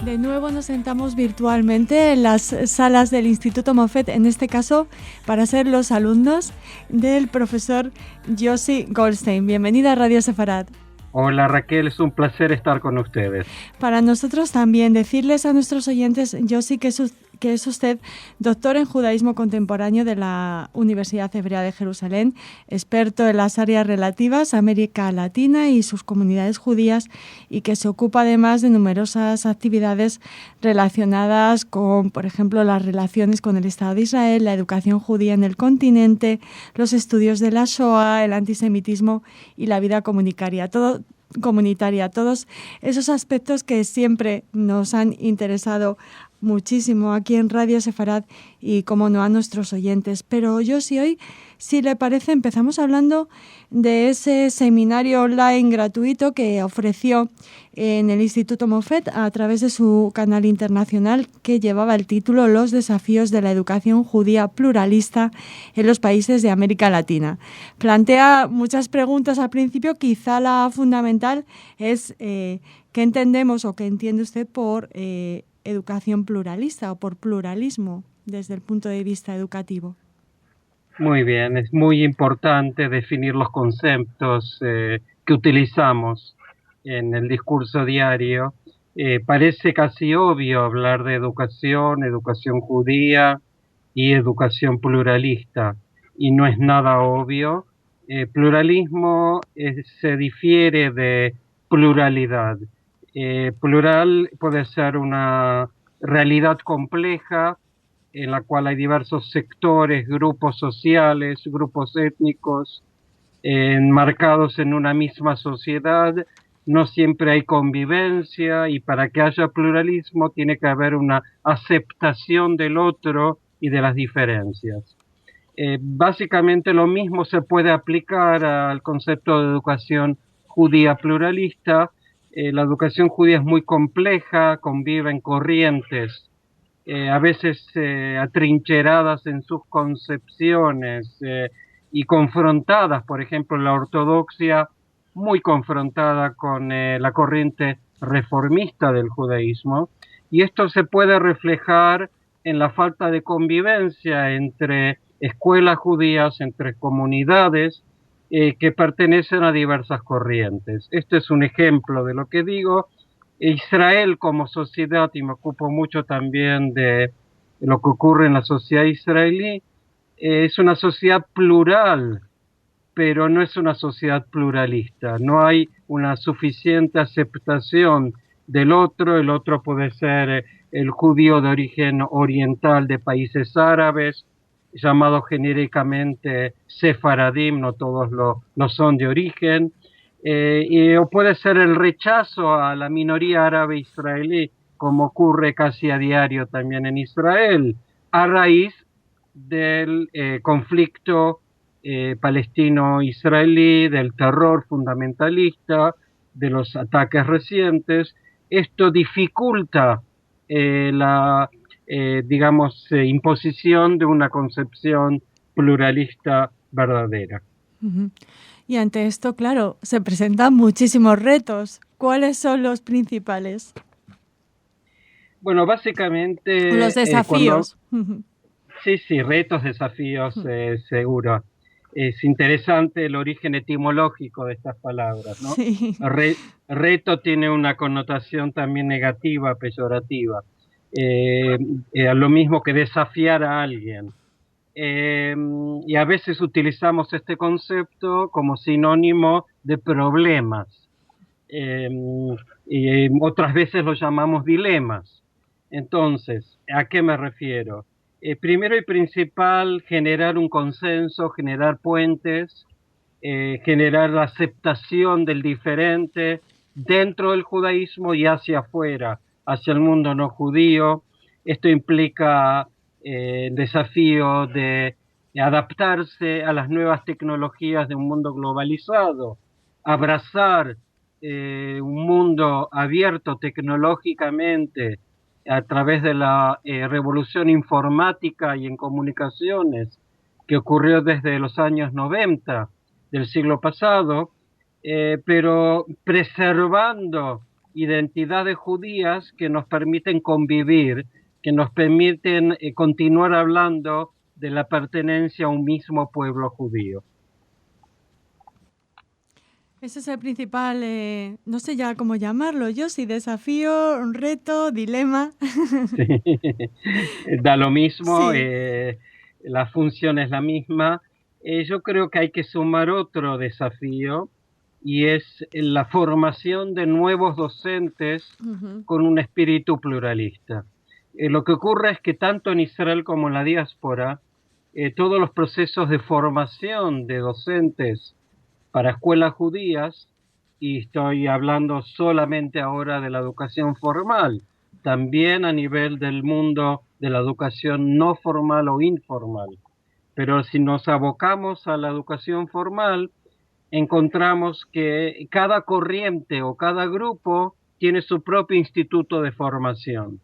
De nuevo nos sentamos virtualmente en las salas del Instituto Mofet, en este caso para ser los alumnos del profesor Yossi Goldstein. Bienvenida a Radio Sefarad. Hola Raquel, es un placer estar con ustedes. Para nosotros también, decirles a nuestros oyentes, Yossi, que es usted doctor en judaísmo contemporáneo de la Universidad Hebrea de Jerusalén, experto en las áreas relativas a América Latina y sus comunidades judías, y que se ocupa además de numerosas actividades relacionadas con, por ejemplo, las relaciones con el Estado de Israel, la educación judía en el continente, los estudios de la Shoah, el antisemitismo y la vida comunitaria, todos esos aspectos que siempre nos han interesado muchísimo aquí en Radio Sefarad y, como no, a nuestros oyentes. Pero yo, si hoy, si le parece, empezamos hablando de ese seminario online gratuito que ofreció en el Instituto Mofet a través de su canal internacional, que llevaba el título Los desafíos de la educación judía pluralista en los países de América Latina. Plantea muchas preguntas al principio. Quizá la fundamental es ¿qué entendemos o qué entiende usted por educación pluralista o por pluralismo desde el punto de vista educativo? Muy bien, es muy importante definir los conceptos que utilizamos en el discurso diario. Parece casi obvio hablar de educación judía y educación pluralista, y no es nada obvio. Pluralismo se difiere de pluralidad. Plural puede ser una realidad compleja en la cual hay diversos sectores, grupos sociales, grupos étnicos, enmarcados en una misma sociedad. No siempre hay convivencia, y para que haya pluralismo tiene que haber una aceptación del otro y de las diferencias. Básicamente lo mismo se puede aplicar al concepto de educación judía pluralista. La educación judía es muy compleja, conviven corrientes a veces atrincheradas en sus concepciones y confrontadas. Por ejemplo, la ortodoxia muy confrontada con la corriente reformista del judaísmo, y esto se puede reflejar en la falta de convivencia entre escuelas judías, entre comunidades que pertenecen a diversas corrientes. Este es un ejemplo de lo que digo. Israel como sociedad, y me ocupo mucho también de lo que ocurre en la sociedad israelí, es una sociedad plural, pero no es una sociedad pluralista. No hay una suficiente aceptación del otro. El otro puede ser el judío de origen oriental de países árabes, llamado genéricamente sefaradim, no todos lo son de origen. O puede ser el rechazo a la minoría árabe israelí, como ocurre casi a diario también en Israel, a raíz del conflicto palestino-israelí, del terror fundamentalista, de los ataques recientes. Esto dificulta la imposición de una concepción pluralista verdadera. Uh-huh. Y ante esto, claro, se presentan muchísimos retos. ¿Cuáles son los principales? Bueno, básicamente... Los desafíos. Sí, retos, desafíos, seguro. Es interesante el origen etimológico de estas palabras, ¿no? Sí. Reto tiene una connotación también negativa, peyorativa. Lo mismo que desafiar a alguien. Y a veces utilizamos este concepto como sinónimo de problemas. Y otras veces lo llamamos dilemas. Entonces, ¿a qué me refiero? Primero y principal, generar un consenso, generar puentes, generar la aceptación del diferente dentro del judaísmo y hacia afuera, hacia el mundo no judío. Esto implica el desafío de adaptarse a las nuevas tecnologías de un mundo globalizado, abrazar un mundo abierto tecnológicamente, a través de la revolución informática y en comunicaciones que ocurrió desde los años 90 del siglo pasado, pero preservando identidades judías que nos permiten convivir, que nos permiten continuar hablando de la pertenencia a un mismo pueblo judío. Ese es el principal, no sé ya cómo llamarlo, yo sí, desafío, reto, dilema. Sí, da lo mismo, Sí. la función es la misma. Yo creo que hay que sumar otro desafío y es la formación de nuevos docentes con un espíritu pluralista. Lo que ocurre es que tanto en Israel como en la diáspora, todos los procesos de formación de docentes para escuelas judías, y estoy hablando solamente ahora de la educación formal, también a nivel del mundo de la educación no formal o informal. Pero si nos abocamos a la educación formal, encontramos que cada corriente o cada grupo tiene su propio instituto de formación.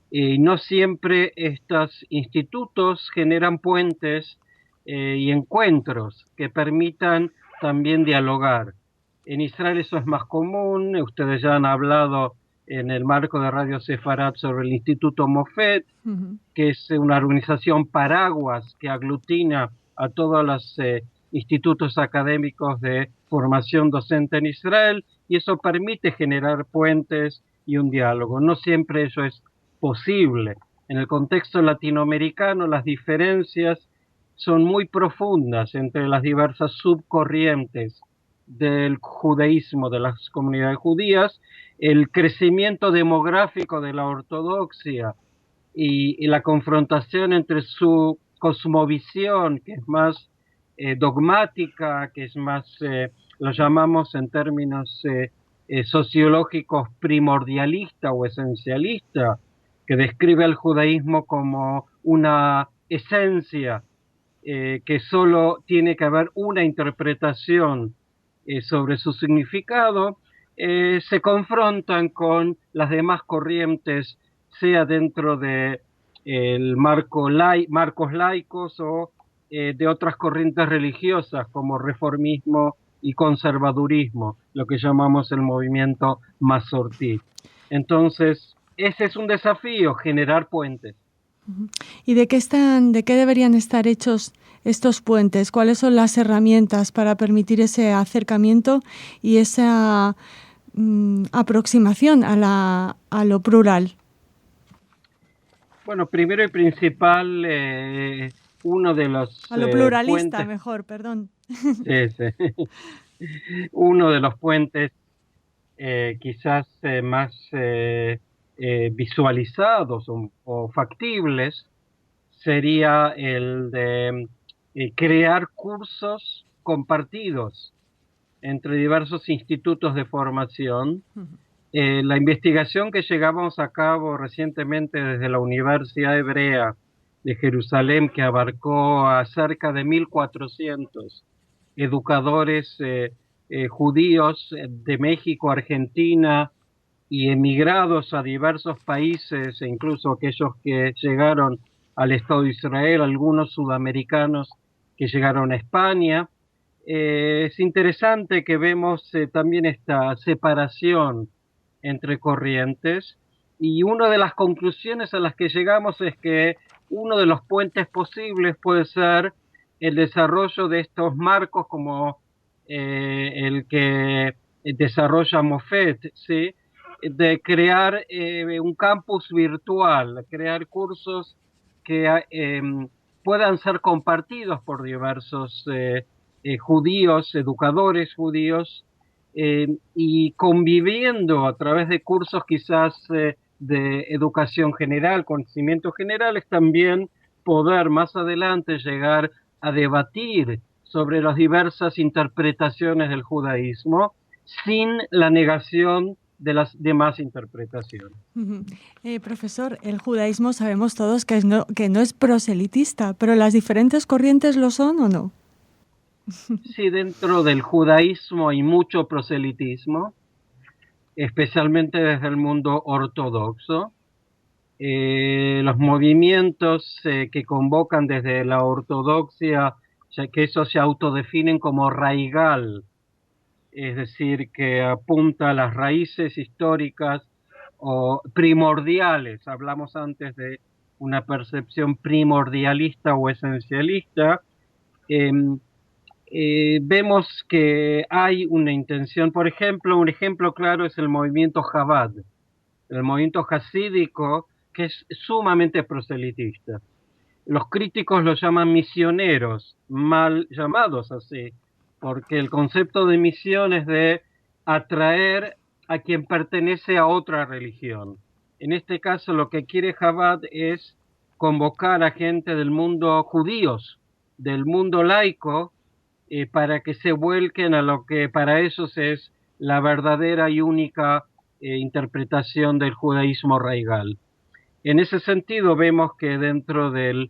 Y no siempre estos institutos generan puentes y encuentros que permitan también dialogar. En Israel eso es más común, ustedes ya han hablado en el marco de Radio Sefarat sobre el Instituto Mofet, que es una organización paraguas que aglutina a todos los institutos académicos de formación docente en Israel, y eso permite generar puentes y un diálogo. No siempre eso es posible. En el contexto latinoamericano las diferencias son muy profundas entre las diversas subcorrientes del judaísmo, de las comunidades judías, el crecimiento demográfico de la ortodoxia y la confrontación entre su cosmovisión, que es más dogmática, que es más, lo llamamos en términos sociológicos primordialista o esencialista, que describe al judaísmo como una esencia que solo tiene que haber una interpretación sobre su significado, se confrontan con las demás corrientes, sea dentro de el marcos laicos o de otras corrientes religiosas como reformismo y conservadurismo, lo que llamamos el movimiento Masortí. Entonces, ese es un desafío, generar puentes. ¿Y de qué deberían estar hechos estos puentes? ¿Cuáles son las herramientas para permitir ese acercamiento y esa aproximación a lo plural? Bueno, primero y principal, uno de los a lo pluralista, puentes, mejor, perdón. sí, sí. Uno de los puentes quizás más visualizados o factibles sería el de crear cursos compartidos entre diversos institutos de formación. La investigación que llevamos a cabo recientemente desde la Universidad Hebrea de Jerusalén, que abarcó a cerca de 1.400 educadores judíos de México, Argentina y emigrados a diversos países, e incluso aquellos que llegaron al Estado de Israel, algunos sudamericanos que llegaron a España. Es interesante que vemos también esta separación entre corrientes, y una de las conclusiones a las que llegamos es que uno de los puentes posibles puede ser el desarrollo de estos marcos como el que desarrolla Mofet, ¿sí? De crear un campus virtual, crear cursos que puedan ser compartidos por diversos judíos, educadores judíos, y conviviendo a través de cursos quizás de educación general, conocimientos generales, también poder más adelante llegar a debatir sobre las diversas interpretaciones del judaísmo sin la negación de las demás interpretaciones. Profesor, el judaísmo sabemos todos que no es proselitista, pero ¿las diferentes corrientes lo son o no? Sí, dentro del judaísmo hay mucho proselitismo, especialmente desde el mundo ortodoxo. los movimientos que convocan desde la ortodoxia, ya que eso se autodefinen como raigal, es decir, que apunta a las raíces históricas o primordiales. Hablamos antes de una percepción primordialista o esencialista. Vemos que hay una intención, por ejemplo, un ejemplo claro es el movimiento Chabad, el movimiento hasídico, que es sumamente proselitista. Los críticos lo llaman misioneros, mal llamados así, porque el concepto de misión es de atraer a quien pertenece a otra religión. En este caso, lo que quiere Chabad es convocar a gente del mundo judíos, del mundo laico, para que se vuelquen a lo que para ellos es la verdadera y única interpretación del judaísmo raigal. En ese sentido vemos que dentro del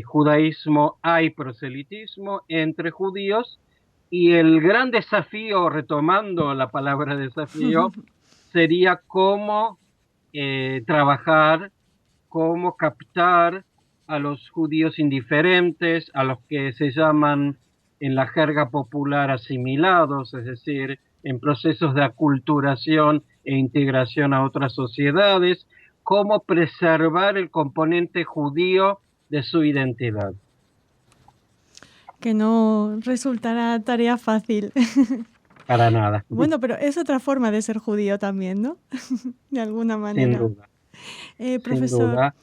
judaísmo hay proselitismo entre judíos y el gran desafío, retomando la palabra desafío, sería cómo trabajar, cómo captar a los judíos indiferentes, a los que se llaman en la jerga popular asimilados, es decir, en procesos de aculturación e integración a otras sociedades, cómo preservar el componente judío de su identidad. Que no resultará tarea fácil. Para nada. Bueno, pero es otra forma de ser judío también, ¿no? De alguna manera. Sin duda. Profesor, sin duda.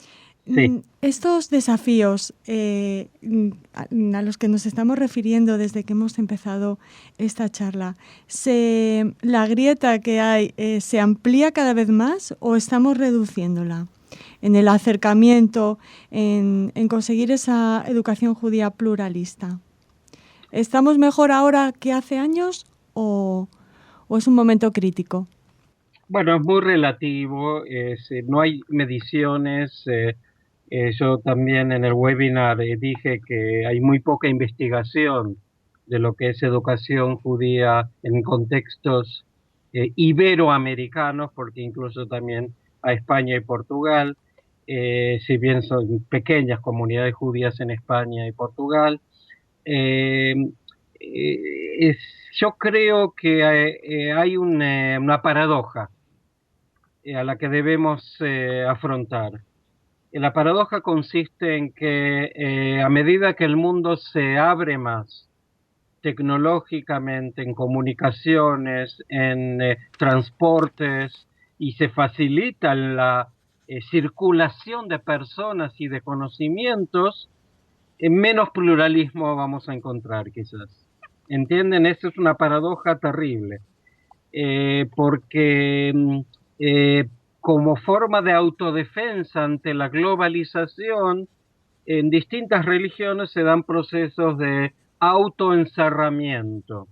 Sí. Estos desafíos a los que nos estamos refiriendo desde que hemos empezado esta charla, ¿la grieta que hay se amplía cada vez más o estamos reduciéndola en el acercamiento, en conseguir esa educación judía pluralista? ¿Estamos mejor ahora que hace años o es un momento crítico? Bueno, es muy relativo, no hay mediciones. Yo también en el webinar dije que hay muy poca investigación de lo que es educación judía en contextos iberoamericanos, porque incluso también a España y Portugal, si bien son pequeñas comunidades judías en España y Portugal. Yo creo que hay una paradoja a la que debemos afrontar. La paradoja consiste en que a medida que el mundo se abre más tecnológicamente, en comunicaciones, en transportes, y se facilita la circulación de personas y de conocimientos, menos pluralismo vamos a encontrar quizás. ¿Entienden? Esa es una paradoja terrible, porque como forma de autodefensa ante la globalización, en distintas religiones se dan procesos de autoencerramiento,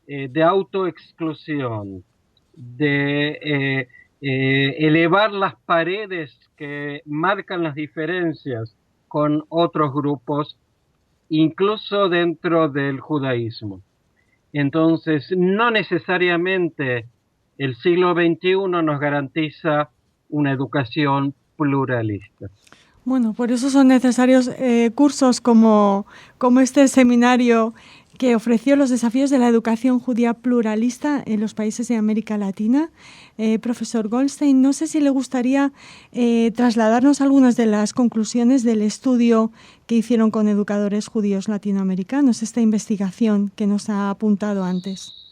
de autoexclusión, de elevar las paredes que marcan las diferencias con otros grupos, incluso dentro del judaísmo. Entonces, no necesariamente el siglo XXI nos garantiza una educación pluralista. Bueno, por eso son necesarios cursos como este seminario que ofreció los desafíos de la educación judía pluralista en los países de América Latina. Profesor Goldstein, no sé si le gustaría trasladarnos algunas de las conclusiones del estudio que hicieron con educadores judíos latinoamericanos, esta investigación que nos ha apuntado antes.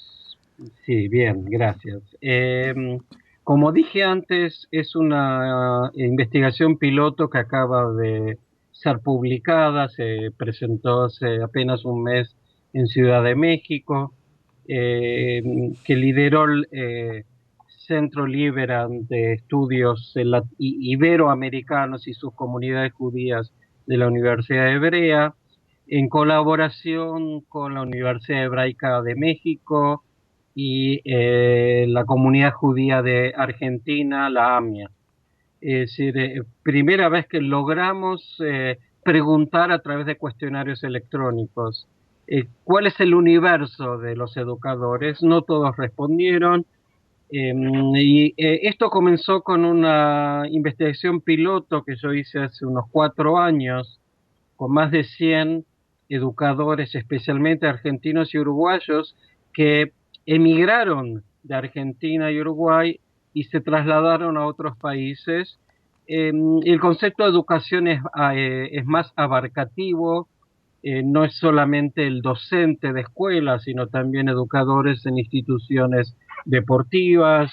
Sí, bien, gracias. Como dije antes, es una investigación piloto que acaba de ser publicada, se presentó hace apenas un mes en Ciudad de México, que lideró el Centro Liberan de Estudios Iberoamericanos y sus comunidades judías de la Universidad Hebrea, en colaboración con la Universidad Hebraica de México y la comunidad judía de Argentina, la AMIA. Es decir, primera vez que logramos preguntar a través de cuestionarios electrónicos cuál es el universo de los educadores. No todos respondieron, Esto comenzó con una investigación piloto que yo hice hace unos 4 años con más de 100 educadores, especialmente argentinos y uruguayos, que emigraron de Argentina y Uruguay y se trasladaron a otros países. El concepto de educación es más abarcativo, no es solamente el docente de escuela, sino también educadores en instituciones deportivas,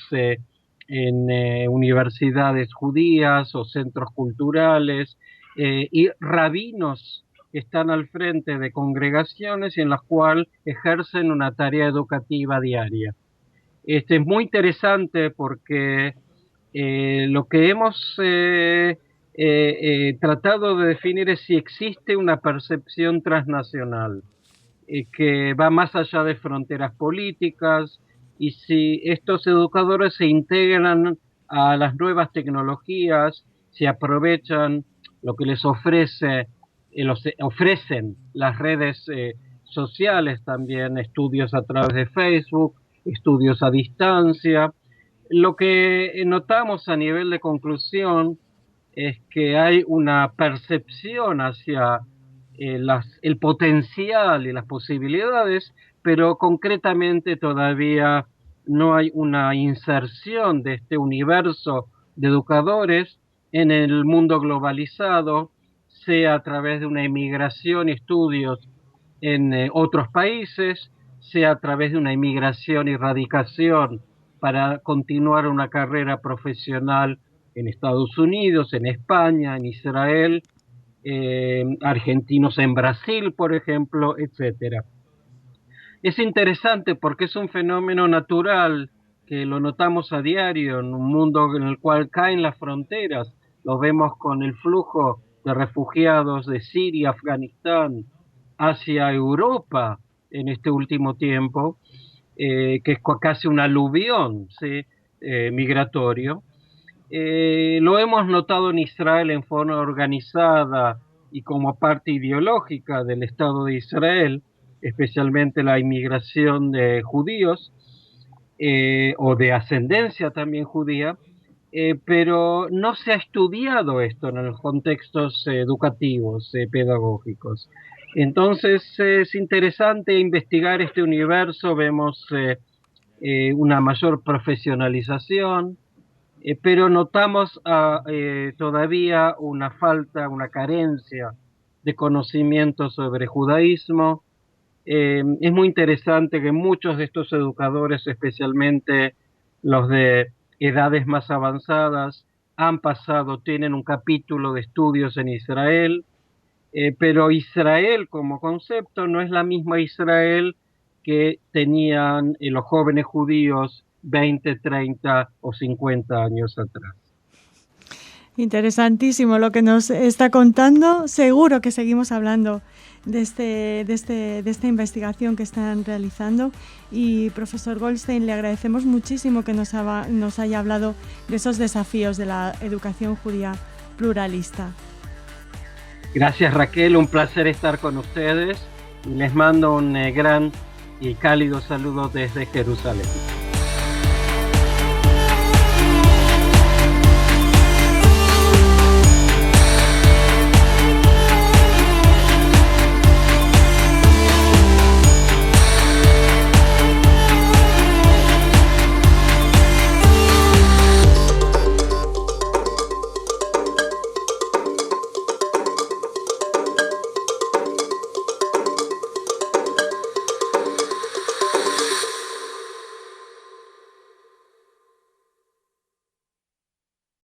en universidades judías o centros culturales, y rabinos que están al frente de congregaciones y en las cuales ejercen una tarea educativa diaria. Este es muy interesante porque lo que hemos tratado de definir es si existe una percepción transnacional que va más allá de fronteras políticas y si estos educadores se integran a las nuevas tecnologías, si aprovechan lo que les ofrecen las redes sociales también, estudios a través de Facebook, estudios a distancia. Lo que notamos a nivel de conclusión es que hay una percepción hacia el potencial y las posibilidades, pero concretamente todavía no hay una inserción de este universo de educadores en el mundo globalizado, sea a través de una emigración y estudios en otros países, sea a través de una inmigración y radicación para continuar una carrera profesional en Estados Unidos, en España, en Israel, argentinos en Brasil, por ejemplo, etcétera. Es interesante porque es un fenómeno natural que lo notamos a diario en un mundo en el cual caen las fronteras. Lo vemos con el flujo de refugiados de Siria, Afganistán, hacia Europa en este último tiempo, que es casi un aluvión, ¿sí? Migratorio. Lo hemos notado en Israel en forma organizada y como parte ideológica del Estado de Israel, especialmente la inmigración de judíos o de ascendencia también judía, pero no se ha estudiado esto en los contextos educativos, pedagógicos. Entonces es interesante investigar este universo, vemos una mayor profesionalización, pero notamos todavía una falta, una carencia de conocimiento sobre judaísmo. Es muy interesante que muchos de estos educadores, especialmente los de edades más avanzadas, tienen un capítulo de estudios en Israel, pero Israel como concepto no es la misma Israel que tenían los jóvenes judíos 20, 30 o 50 años atrás. Interesantísimo lo que nos está contando. Seguro que seguimos hablando de esta investigación que están realizando. Y profesor Goldstein, le agradecemos muchísimo que nos haya hablado de esos desafíos de la educación judía pluralista. Gracias, Raquel, un placer estar con ustedes y les mando un gran y cálido saludo desde Jerusalén.